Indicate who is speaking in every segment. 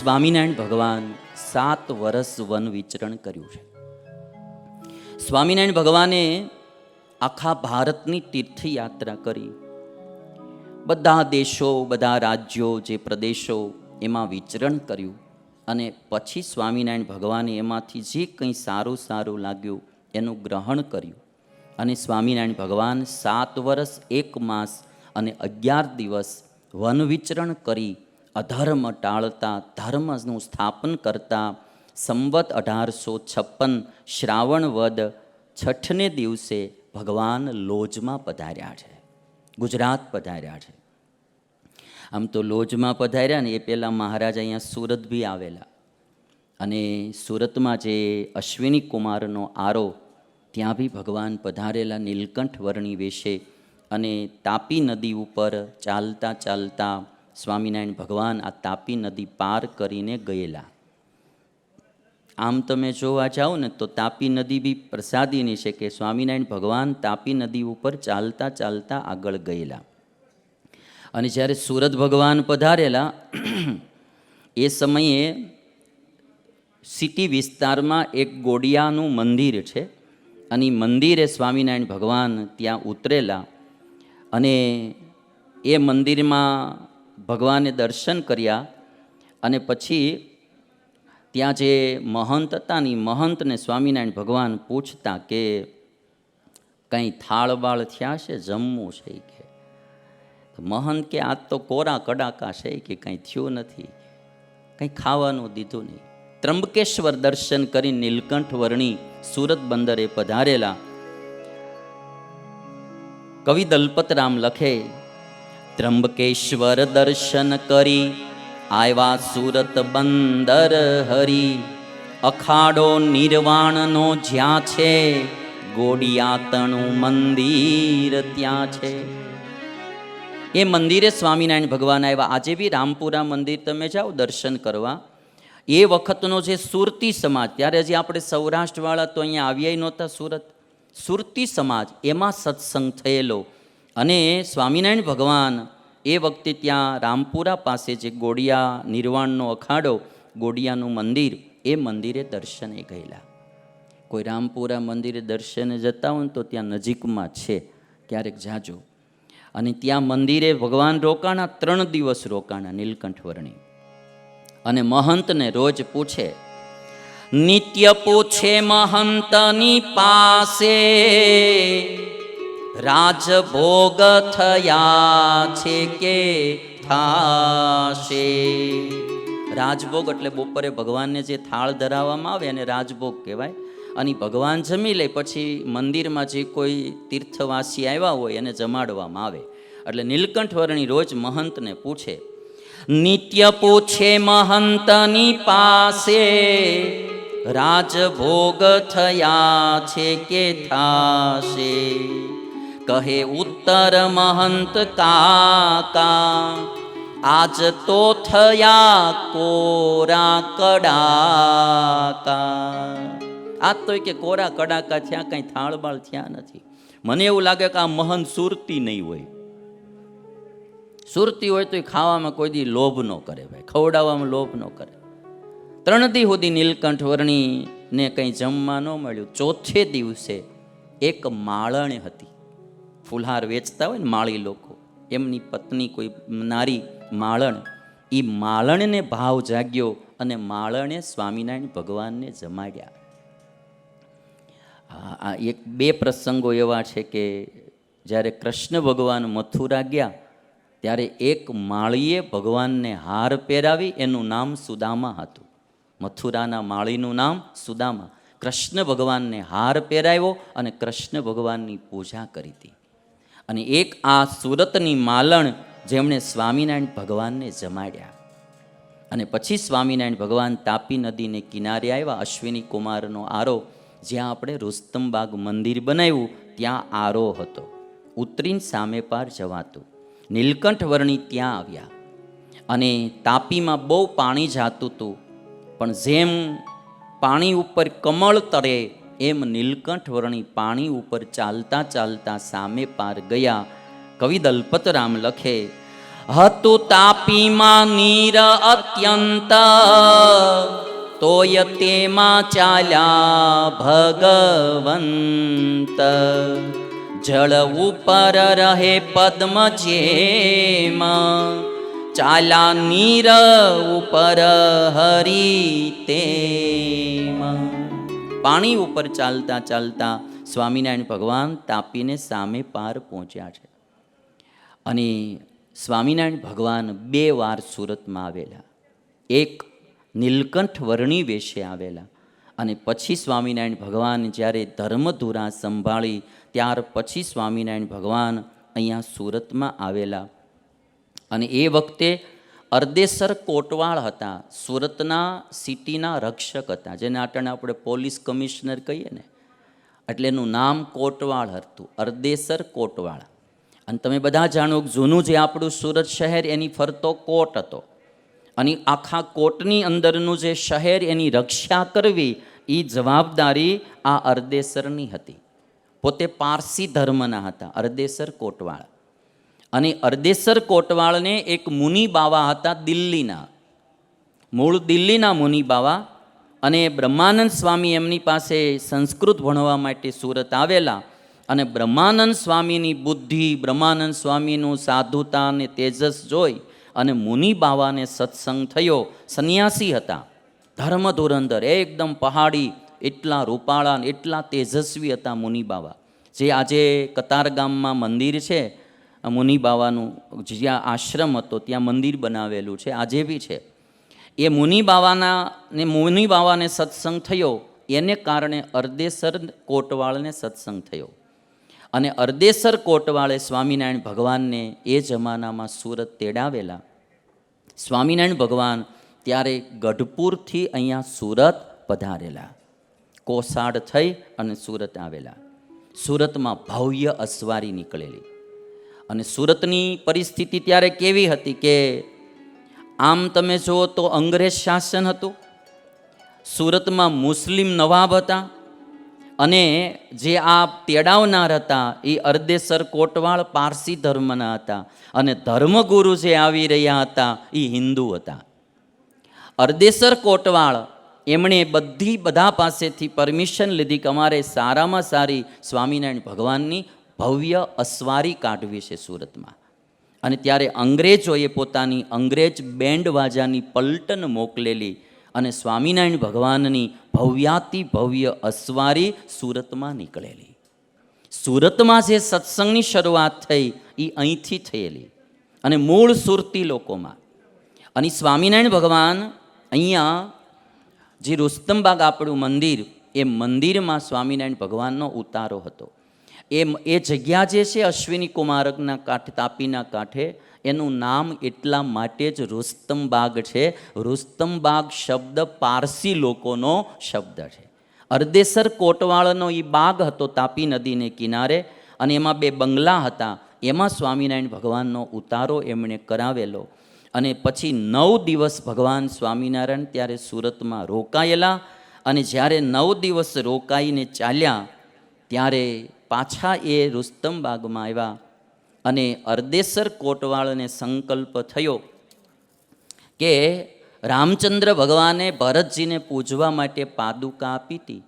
Speaker 1: સ્વામિનારાયણ ભગવાન 7 વર્ષ વન વિચરણ કર્યું છે. સ્વામિનારાયણ ભગવાને આખા ભારતની તીર્થયાત્રા કરી. બધા દેશો, બધા રાજ્યો, જે પ્રદેશો એમાં વિચરણ કર્યું અને પછી સ્વામિનારાયણ ભગવાને એમાંથી જે કંઈ સારું સારું લાગ્યું એનું ગ્રહણ કર્યું અને સ્વામિનારાયણ ભગવાન 7 વર્ષ 1 માસ અને 11 દિવસ વન વિચરણ કરી અધર્મ ટાળતા, ધર્મનું સ્થાપન કરતા સંવત 1856 શ્રાવણ વદ 6ને દિવસે ભગવાન લોજમાં પધાર્યા છે, ગુજરાત પધાર્યા છે. આમ તો લોજમાં પધાર્યા ને એ પહેલાં મહારાજ અહીંયા સુરત બી આવેલા અને સુરતમાં જે અશ્વિની કુમારનો આરો ત્યાં બી ભગવાન પધારેલા નીલકંઠ વર્ણી વેશે અને તાપી નદી ઉપર ચાલતા ચાલતા સ્વામિનારાયણ ભગવાન આ તાપી નદી પાર કરીને ગયેલા. આમ તમે જોવા જાઓ ને તો તાપી નદી બી પ્રસાદીની છે કે સ્વામિનારાયણ ભગવાન તાપી નદી ઉપર ચાલતા ચાલતા આગળ ગયેલા. અને જ્યારે સુરત ભગવાન પધારેલા એ સમયે સિટી વિસ્તારમાં એક ગોડિયાનું મંદિર છે અને મંદિરે સ્વામિનારાયણ ભગવાન ત્યાં ઉતરેલા અને એ મંદિરમાં ભગવાને દર્શન કર્યા અને પછી ત્યાં જે મહંત હતા ને મહંતને સ્વામિનારાયણ ભગવાન પૂછતા કે કંઈ થાળબાળ થયા છે, જમવું છે કે મહંત કે આજ તો કોરા કડાકા છે કે કંઈ થયું નથી, કંઈ ખાવાનું દીધું નહીં. ત્રંબકેશ્વર દર્શન કરી નીલકંઠ વર્ણી સુરત બંદરે પધારેલા. કવિ દલપતરામ લખે, ત્રંબકેશ્વર દર્શન કરી આવ્યા સુરત બંદર હરી, અખાડો નિર્વાણનો જ્યાં છે, ગોડિયાતણું મંદિર ત્યાં છે. એ મંદિરે સ્વામિનારાયણ ભગવાન આવ્યા. આજે બી રામપુરા મંદિર તમે જાઓ દર્શન કરવા, એ વખતનો જે સુરતી સમાજ, ત્યારે હજી આપણે સૌરાષ્ટ્રવાળા તો અહીંયા આવ્યા નહોતા સુરત, સુરતી સમાજ એમાં સત્સંગ થયેલો અને સ્વામિનારાયણ ભગવાન એ વખતે ત્યાં રામપુરા પાસે જે ગોડિયા નિર્વાણનો અખાડો, ગોડિયાનું મંદિર, એ મંદિરે દર્શને ગયેલા. કોઈ રામપુરા મંદિરે દર્શને જતા હોય ને તો ત્યાં નજીકમાં છે, ક્યારેક જાજો. અને ત્યાં મંદિરે ભગવાન રોકાણા, 3 દિવસ રોકાણા નીલકંઠ વર્ણી. અને મહંતને રોજ પૂછે, નિત્ય પૂછે મહંતની પાસે, રાજભોગ થયા છે કે થાશે. રાજભોગ એટલે બપોરે ભગવાનને જે થાળ ધરાવવામાં આવે એને રાજભોગ કહેવાય. અને ભગવાન જમી લે પછી મંદિરમાં જે કોઈ તીર્થવાસી આવ્યા હોય એને જમાડવામાં આવે. એટલે નીલકંઠ વર્ણી રોજ મહંતને પૂછે, નિત્ય પૂછે મહંતની પાસે, રાજભોગ થયા છે કે થાશે. કહે ઉત્તર મહંત કાકા, આજ તો થયા કોરા કડાકા. આજ તો કે કોરા કડાકા થયા, કંઈ થાળબાળ થયા નથી. મને એવું લાગે કે આ મહંત સુરતી નહીં હોય. સુરતી હોય તો એ ખાવામાં કોઈ દી લોભ ન કરે ભાઈ, ખવડાવવામાં લોભ ન કરે. 3 દી સુધી નીલકંઠ વર્ણીને કંઈ જમવા ન મળ્યું. 4થે દિવસે એક માળણ હતી, ફુલહાર વેચતા હોય ને માળી લોકો, એમની પત્ની કોઈ નારી માળણ, એ માળણને ભાવ જાગ્યો અને માળણે સ્વામિનારાયણ ભગવાનને જમાડ્યા. આ 1-2 પ્રસંગો એવા છે કે જ્યારે કૃષ્ણ ભગવાન મથુરા ગયા ત્યારે એક માળીએ ભગવાનને હાર પહેરાવી, એનું નામ સુદામા હતું. મથુરાના માળીનું નામ સુદામા. કૃષ્ણ ભગવાનને હાર પહેરાવ્યો અને કૃષ્ણ ભગવાનની પૂજા કરી હતી. અને એક આ સુરતની માલણ જેમણે સ્વામિનારાયણ ભગવાનને જમાડ્યા. અને પછી સ્વામિનારાયણ ભગવાન તાપી નદીને કિનારે આવ્યા. અશ્વિની કુમારનો આરો, જ્યાં આપણે રુસ્તમબાગ મંદિર બનાવ્યું ત્યાં આરો હતો, ઉતરીને સામે પાર જવાતું. નીલકંઠ વર્ણી ત્યાં આવ્યા અને તાપીમાં બહુ પાણી જાતું હતું, પણ જેમ પાણી ઉપર કમળ તરે એમ નીલકંઠ વર્ણી પાણી ઉપર ચાલતા ચાલતા સામે પાર ગયા. કવિ દલપતરામ લખે, હતું તાપીમાં નીર અત્યંત, તોય તેમાં ચાલ્યા ભગવંત. જળ ઉપર રહે પદ્મ જેમાં, ચાલા નીર ઉપર હરી તેમાં. પાણી ઉપર ચાલતા ચાલતા સ્વામિનારાયણ ભગવાન તાપીને સામે પાર પહોંચ્યા છે. અને સ્વામિનારાયણ ભગવાન 2 વાર સુરતમાં આવેલા. એક નીલકંઠ વર્ણી વેશે આવેલા, અને પછી સ્વામિનારાયણ ભગવાન જ્યારે ધર્મધુરા સંભાળી ત્યાર પછી સ્વામિનારાયણ ભગવાન અહીંયા સુરતમાં આવેલા. અને એ વખતે અરદેસર કોટવાળ હતા, સુરતના સિટીના રક્ષક હતા, જેને આપણે પોલીસ કમિશનર કહીએ ને, એટલે એનું નામ કોટવાળ હતું, અરદેસર કોટવાળ. અને તમે બધા જાણો જૂનું જે આપણું સુરત શહેર એની ફરતો કોટ હતો, અને આખા કોટની અંદરનું જે શહેર એની રક્ષા કરવી એ જવાબદારી આ અરદેસરની હતી. પોતે પારસી ધર્મના હતા અરદેસર કોટવાળ. અને અરદેસર કોટવાળને એક મુનિ બાવા હતા દિલ્હીના, મૂળ દિલ્હીના મુનિ બાવા. અને બ્રહ્માનંદ સ્વામી એમની પાસે સંસ્કૃત ભણવા માટે સુરત આવેલા. અને બ્રહ્માનંદ સ્વામીની બુદ્ધિ, બ્રહ્માનંદ સ્વામીનું સાધુતા અને તેજસ જોઈ અને મુનિ બાવાને સત્સંગ થયો. સંન્યાસી હતા, ધર્મ ધુરંધર, એકદમ પહાડી, એટલા રૂપાળા, એટલા તેજસ્વી હતા મુનિ બાવા. જે આજે કતારગામમાં મંદિર છે મુનિ બાવાનું, જ્યાં આશ્રમ હતો ત્યાં મંદિર બનાવેલું છે, આજે બી છે. એ મુનિ બાવાને સત્સંગ થયો, એને કારણે અરદેસર કોટવાળને સત્સંગ થયો. અને અરદેસર કોટવાળે સ્વામિનારાયણ ભગવાનને એ જમાનામાં સુરત તેડાવેલા. સ્વામિનારાયણ ભગવાન ત્યારે ગઢપુરથી અહીંયા સુરત પધારેલા, કોસાડ થઈ અને સુરત આવેલા. સુરતમાં ભવ્ય અસવારી નીકળેલી. અને સુરતની પરિસ્થિતિ ત્યારે કેવી હતી કે આમ તમે જુઓ તો અંગ્રેજ શાસન હતું, સુરતમાં મુસ્લિમ નવાબ હતા, અને જે આ તેડાવનાર હતા એ અરદેસર કોટવાળ પારસી ધર્મના હતા, અને ધર્મગુરુ જે આવી રહ્યા હતા એ હિન્દુ હતા. અરદેસર કોટવાળ એમણે બધા પાસેથી પરમિશન લીધી કે અમારે સારામાં સારી સ્વામિનારાયણ ભગવાનની ભવ્ય અસવારી કાઢવી છે સુરતમાં. અને ત્યારે અંગ્રેજોએ પોતાની અંગ્રેજ બેન્ડ વાજાની પલટન મોકલેલી, અને સ્વામિનારાયણ ભગવાનની ભવ્યાતિ ભવ્ય અસવારી સુરતમાં નીકળેલી. સુરતમાં જે સત્સંગની શરૂઆત થઈ એ અહીંથી થયેલી, અને મૂળ સુરતી લોકોમાં. અને સ્વામિનારાયણ ભગવાન અહીંયા જે રુસ્તમબાગ આપણું મંદિર, એ મંદિરમાં સ્વામિનારાયણ ભગવાનનો ઉતારો હતો. એ જગ્યા જે છે અશ્વિની કુમારકના કાંઠે, તાપીના કાંઠે, એનું નામ એટલા માટે જ રુસ્તમબાગ છે. રુસ્તમબાગ શબ્દ પારસી લોકોનો શબ્દ છે. અરદેસર કોટવાળનો એ બાગ હતો તાપી નદીને કિનારે, અને એમાં 2 બંગલા હતા. એમાં સ્વામિનારાયણ ભગવાનનો ઉતારો એમણે કરાવેલો. અને પછી 9 દિવસ ભગવાન સ્વામિનારાયણ ત્યારે સુરતમાં રોકાયેલા. અને જ્યારે 9 દિવસ રોકાઈને ચાલ્યા ત્યારે પાછા એ રુસ્તમબાગમાં આવ્યા. અને અરદેસર કોટવાળને સંકલ્પ થયો કે રામચંદ્ર ભગવાને ભરતજીને પૂજવા માટે પાદુકા આપી હતી,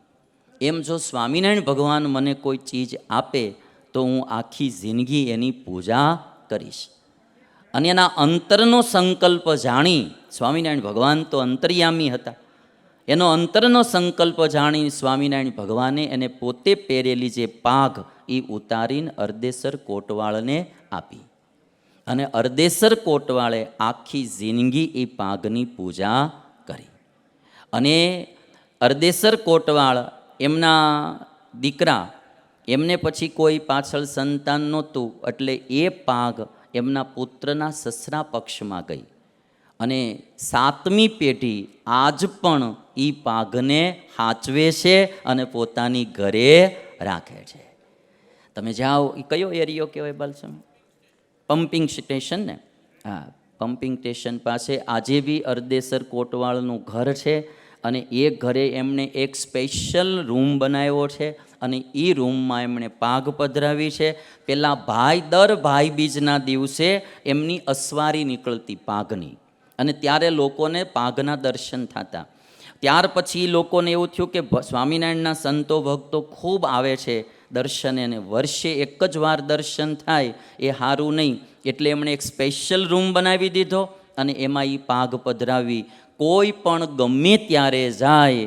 Speaker 1: એમ જો સ્વામિનારાયણ ભગવાન મને કોઈ ચીજ આપે તો હું આખી જિંદગી એની પૂજા કરીશ. અને એના અંતરનો સંકલ્પ જાણી, સ્વામિનારાયણ ભગવાન તો અંતર્યામી હતા, એનો અંતરનો સંકલ્પ જાણી સ્વામિનારાયણ ભગવાને એને પોતે પહેરેલી જે પાઘ એ ઉતારીને અરદેસર કોટવાળને આપી. અને અરદેસર કોટવાળે આખી જિંદગી એ પાઘની પૂજા કરી. અને અરદેસર કોટવાળ એમના દીકરા, એમને પછી કોઈ પાછળ સંતાન નહોતું, એટલે એ પાઘ એમના પુત્રના સસરા પક્ષમાં ગઈ. અને 7મી પેઢી આજ પણ એ પાઘને હાચવે છે અને પોતાની ઘરે રાખે છે. તમે જાઓ, એ કયો એરિયો કહેવાય બાલસમ? પમ્પિંગ સ્ટેશન ને? હા, પમ્પિંગ સ્ટેશન પાસે આજે બી અરદેસર કોટવાળનું ઘર છે. અને એ ઘરે એમણે એક સ્પેશિયલ રૂમ બનાવ્યો છે, અને એ રૂમમાં એમણે પાઘ પધરાવી છે. પેલા દર ભાઈ બીજના દિવસે એમની અસવારી નીકળતી પાઘની, અને ત્યારે લોકોને પાઘના દર્શન થતા. ત્યાર પછી લોકોને એવું થયું કે સ્વામિનારાયણના સંતો ભક્તો ખૂબ આવે છે દર્શને, અને વર્ષે એક જ વાર દર્શન થાય એ સારું નહીં, એટલે એમણે એક સ્પેશિયલ રૂમ બનાવી દીધો અને એમાં એ પાઘ પધરાવી. કોઈ પણ ગમે ત્યારે જાય,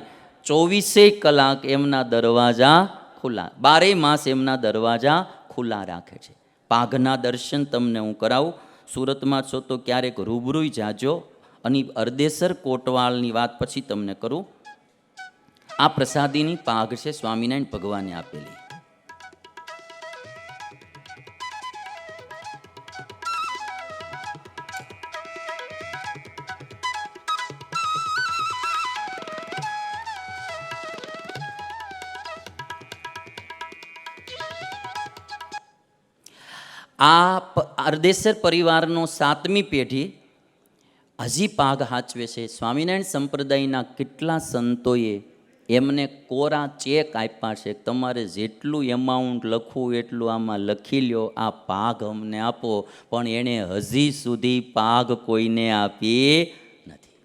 Speaker 1: 24 કલાક એમના દરવાજા ખુલ્લા, 12 માસ એમના દરવાજા ખુલ્લા રાખે છે. પાઘના દર્શન તમને હું કરાવું. સુરતમાં છો તો ક્યારેક રૂબરૂ જાજો. અને અરદેસર કોટવાળની વાત પછી તમને કરું. આ પ્રસાદીની પાઘ છે, સ્વામિનારાયણ ભગવાને આપેલી. આ અરદેસર પરિવારનો 7મી પેઢી હજી પાઘ હાચવે છે. સ્વામિનારાયણ સંપ્રદાયના કેટલા સંતોએ એમને કોરા ચેક આપ્યા છે, તમારે જેટલું એમાઉન્ટ લખવું એટલું આમાં લખી લ્યો, આ પાઘ અમને આપો. પણ એણે હજી સુધી પાઘ કોઈને આપી નથી.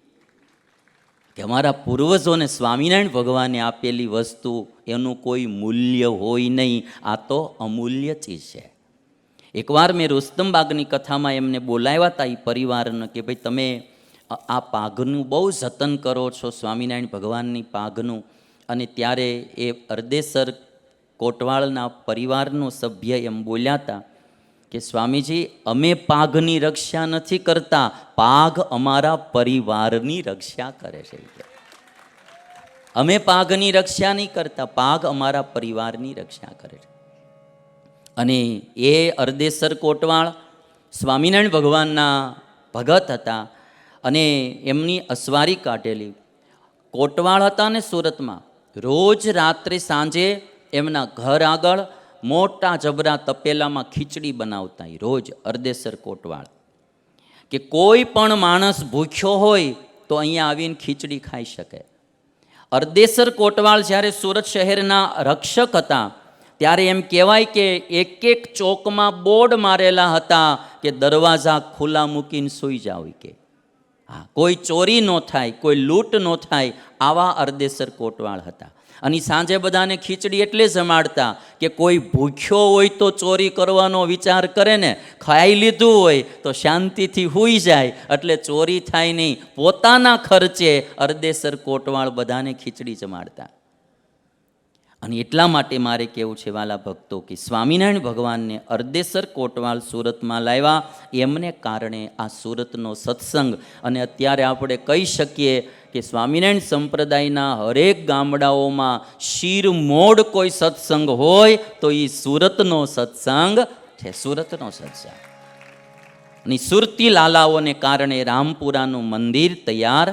Speaker 1: કે અમારા પૂર્વજોને સ્વામિનારાયણ ભગવાને આપેલી વસ્તુ એનું કોઈ મૂલ્ય હોય નહીં, આ તો અમૂલ્ય ચીજ છે. એકવાર મેં રુસ્તમબાગની કથામાં એમને બોલાવ્યા હતા એ પરિવારને કે ભાઈ તમે આ પાઘનું બહુ જતન કરો છો, સ્વામિનારાયણ ભગવાનની પાઘનું. અને ત્યારે એ અરદેસર કોટવાળના પરિવારનો સભ્ય એમ બોલ્યા હતા કે સ્વામીજી, અમે પાઘની રક્ષા નથી કરતા, પાઘ અમારા પરિવારની રક્ષા કરે છે. અમે પાઘની રક્ષા નહીં કરતા, પાઘ અમારા પરિવારની રક્ષા કરે છે. અને એ અરદેસર કોટવાળ સ્વામિનારાયણ ભગવાનના ભગત હતા અને એમની અસવારી કાઢેલી. કોટવાળ હતા ને સુરતમાં, રોજ રાત્રે સાંજે એમના ઘર આગળ મોટા જબરા તપેલામાં ખીચડી બનાવતા. રોજ અરદેસર કોટવાળ કે કોઈ પણ માણસ ભૂખ્યો હોય તો અહીંયા આવીને ખીચડી ખાઈ શકે. અરદેસર કોટવાળ જ્યારે સુરત શહેરના રક્ષક હતા ત્યારે એમ કહેવાય કે એક ચોકમાં બોર્ડ મારેલા હતા કે દરવાજા ખુલ્લા મૂકીને સૂઈ જાવ. કે હા, કોઈ ચોરી ન થાય, કોઈ લૂંટ ન થાય, આવા અરદેસર કોટવાળ હતા. અને સાંજે બધાને ખીચડી એટલે જમાડતા કે કોઈ ભૂખ્યો હોય તો ચોરી કરવાનો વિચાર કરે ને, ખાઈ લીધું હોય તો શાંતિથી સૂઈ જાય, એટલે ચોરી થાય નહીં. પોતાના ખર્ચે અરદેસર કોટવાળ બધાને ખીચડી જમાડતા. અને એટલા માટે મારે કહેવું છે વાલા ભક્તો કે સ્વામિનારાયણ ભગવાનને અરદેસર કોટવાળ સુરતમાં લાવ્યા, એમને કારણે આ સુરતનો સત્સંગ. અને અત્યારે આપણે કહી શકીએ કે સ્વામિનારાયણ સંપ્રદાયના હરેક ગામડાઓમાં શિરમોડ કોઈ સત્સંગ હોય તો એ સુરતનો સત્સંગ છે, સુરતનો સત્સંગ. અને સુરતી લાલાઓને કારણે રામપુરાનું મંદિર તૈયાર